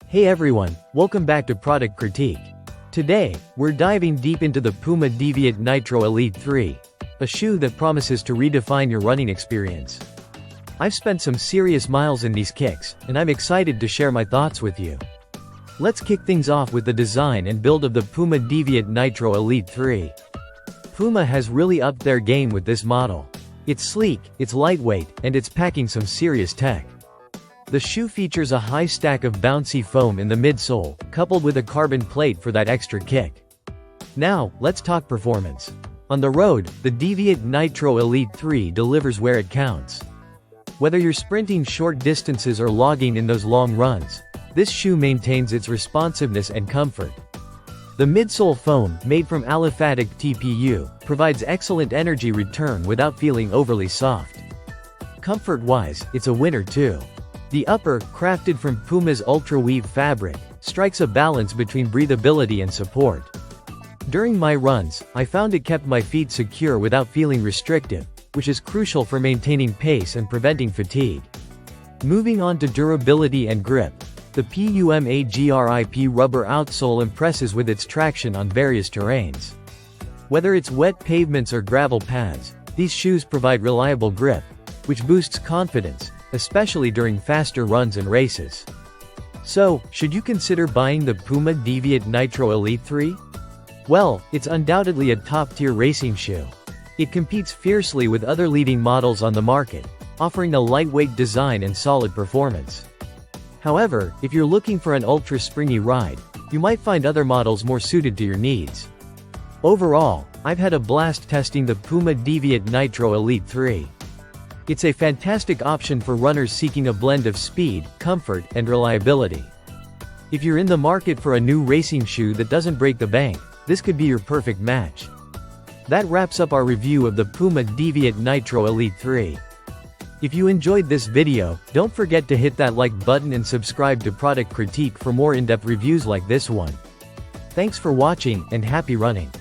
Hey everyone, welcome back to Product Critique. Today, we're diving deep into the Puma Deviate Nitro Elite 3, a shoe that promises to redefine your running experience. I've spent some serious miles in these kicks, and I'm excited to share my thoughts with you. Let's kick things off with the design and build of the Puma Deviate Nitro Elite 3. Puma has really upped their game with this model. It's sleek, it's lightweight, and it's packing some serious tech. The shoe features a high stack of bouncy foam in the midsole, coupled with a carbon plate for that extra kick. Now, let's talk performance. On the road, the Deviate Nitro Elite 3 delivers where it counts. Whether you're sprinting short distances or logging in those long runs, this shoe maintains its responsiveness and comfort. The midsole foam, made from aliphatic TPU, provides excellent energy return without feeling overly soft. Comfort-wise, it's a winner too. The upper, crafted from Puma's ultra-weave fabric, strikes a balance between breathability and support. During my runs, I found it kept my feet secure without feeling restrictive, which is crucial for maintaining pace and preventing fatigue. Moving on to durability and grip, the Puma Grip rubber outsole impresses with its traction on various terrains. Whether it's wet pavements or gravel paths, these shoes provide reliable grip, which boosts confidence, especially during faster runs and races. So, should you consider buying the Puma Deviate Nitro Elite 3? Well, it's undoubtedly a top-tier racing shoe. It competes fiercely with other leading models on the market, offering a lightweight design and solid performance. However, if you're looking for an ultra-springy ride, you might find other models more suited to your needs. Overall, I've had a blast testing the Puma Deviate Nitro Elite 3. It's a fantastic option for runners seeking a blend of speed, comfort, and reliability. If you're in the market for a new racing shoe that doesn't break the bank, this could be your perfect match. That wraps up our review of the Puma Deviate Nitro Elite 3. If you enjoyed this video, don't forget to hit that like button and subscribe to Product Critique for more in-depth reviews like this one. Thanks for watching, and happy running.